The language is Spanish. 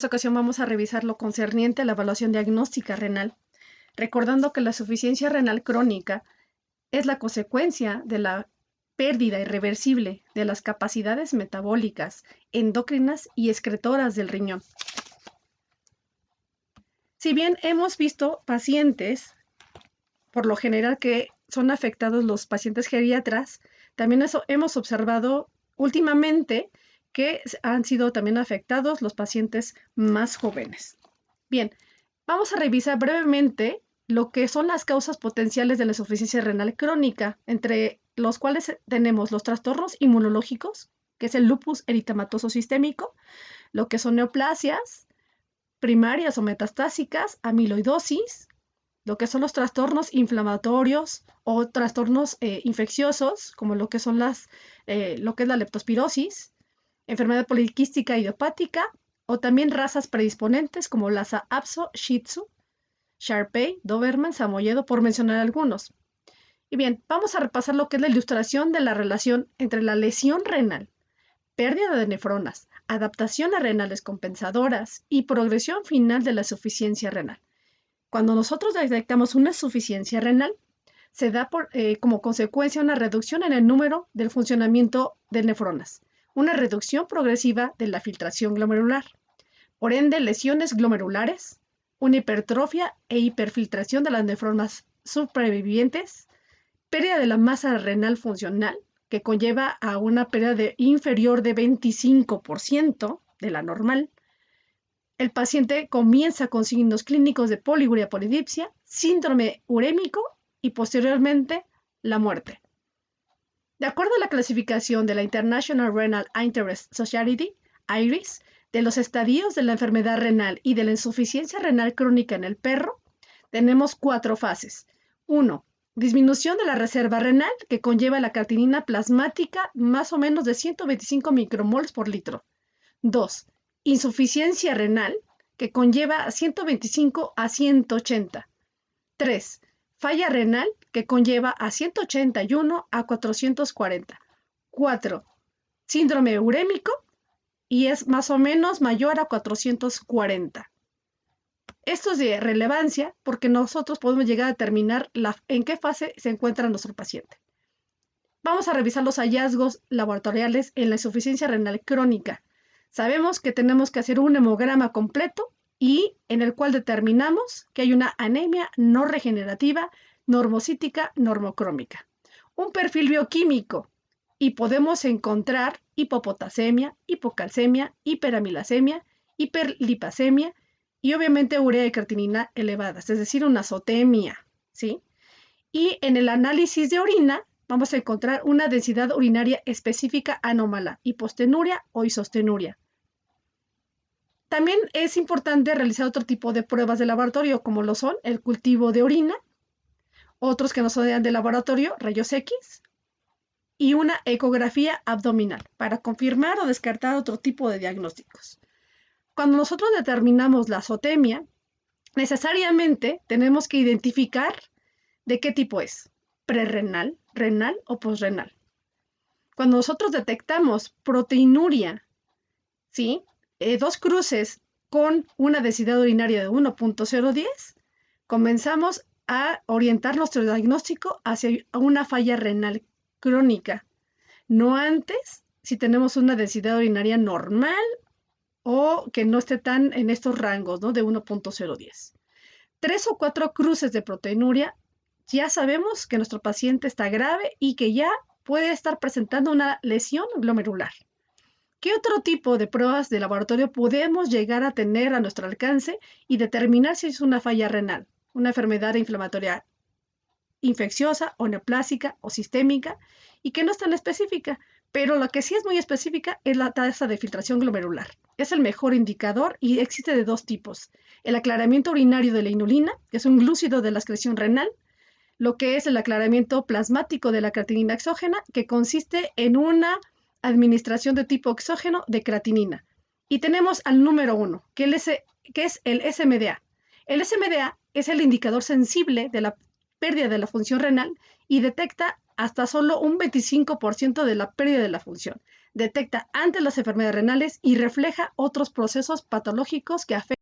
esta ocasión vamos a revisar lo concerniente a la evaluación diagnóstica renal, recordando que la insuficiencia renal crónica es la consecuencia de la pérdida irreversible de las capacidades metabólicas, endocrinas y excretoras del riñón. Si bien hemos visto pacientes, por lo general, que son afectados los pacientes geriatras, también hemos observado últimamente que han sido también afectados los pacientes más jóvenes. Bien, vamos a revisar brevemente lo que son las causas potenciales de la insuficiencia renal crónica, entre los cuales tenemos los trastornos inmunológicos, que es el lupus eritematoso sistémico, lo que son neoplasias primarias o metastásicas, amiloidosis, lo que son los trastornos inflamatorios o trastornos infecciosos, como lo que son lo que es la leptospirosis, enfermedad poliquística idiopática, o también razas predisponentes como Lhasa Apso, Shih Tzu, Shar-Pei, Doberman, Samoyedo, por mencionar algunos. Y bien, vamos a repasar lo que es la ilustración de la relación entre la lesión renal, pérdida de nefronas, adaptación a renales compensadoras y progresión final de la insuficiencia renal. Cuando nosotros detectamos una insuficiencia renal, se da como consecuencia una reducción en el número del funcionamiento de nefronas, una reducción progresiva de la filtración glomerular, por ende lesiones glomerulares, una hipertrofia e hiperfiltración de las nefronas supervivientes, pérdida de la masa renal funcional, que conlleva a una pérdida inferior de 25% de la normal. El paciente comienza con signos clínicos de poliuria polidipsia, síndrome urémico y posteriormente la muerte. De acuerdo a la clasificación de la International Renal Interest Society, IRIS, de los estadios de la enfermedad renal y de la insuficiencia renal crónica en el perro, tenemos 4 fases. 1. Disminución de la reserva renal, que conlleva la creatinina plasmática más o menos de 125 micromoles por litro. 2. Insuficiencia renal, que conlleva 125 a 180. 3. Falla renal, que conlleva a 181 a 440. 4. Síndrome urémico, y es más o menos mayor a 440. Esto es de relevancia porque nosotros podemos llegar a determinar en qué fase se encuentra nuestro paciente. Vamos a revisar los hallazgos laboratoriales en la insuficiencia renal crónica. Sabemos que tenemos que hacer un hemograma completo y en el cual determinamos que hay una anemia no regenerativa, normocítica, normocrómica. Un perfil bioquímico, y podemos encontrar hipopotasemia, hipocalcemia, hiperamilasemia, hiperlipasemia y obviamente urea y creatinina elevadas, es decir, una azotemia, ¿sí? Y en el análisis de orina vamos a encontrar una densidad urinaria específica anómala, hipostenuria o isostenuria. También es importante realizar otro tipo de pruebas de laboratorio, como lo son el cultivo de orina, otros que no son de laboratorio, rayos X, y una ecografía abdominal para confirmar o descartar otro tipo de diagnósticos. Cuando nosotros determinamos la azotemia, necesariamente tenemos que identificar de qué tipo es, prerrenal, renal o posrenal. Cuando nosotros detectamos proteinuria, ¿sí? 2 cruces con una densidad urinaria de 1.010, comenzamos a orientar nuestro diagnóstico hacia una falla renal crónica, no antes si tenemos una densidad urinaria normal o que no esté tan en estos rangos, ¿no? De 1.010. 3 o 4 cruces de proteinuria, ya sabemos que nuestro paciente está grave y que ya puede estar presentando una lesión glomerular. ¿Qué otro tipo de pruebas de laboratorio podemos llegar a tener a nuestro alcance y determinar si es una falla renal, una enfermedad inflamatoria infecciosa o neoplásica o sistémica y que no es tan específica? Pero lo que sí es muy específica es la tasa de filtración glomerular. Es el mejor indicador y existe de 2 tipos. El aclaramiento urinario de la inulina, que es un glúcido de la excreción renal, lo que es el aclaramiento plasmático de la creatinina exógena, que consiste en una administración de tipo exógeno de creatinina. Y tenemos al número 1, que es el SMDA. El SMDA es el indicador sensible de la pérdida de la función renal y detecta hasta solo un 25% de la pérdida de la función. detecta antes las enfermedades renales y refleja otros procesos patológicos que afectan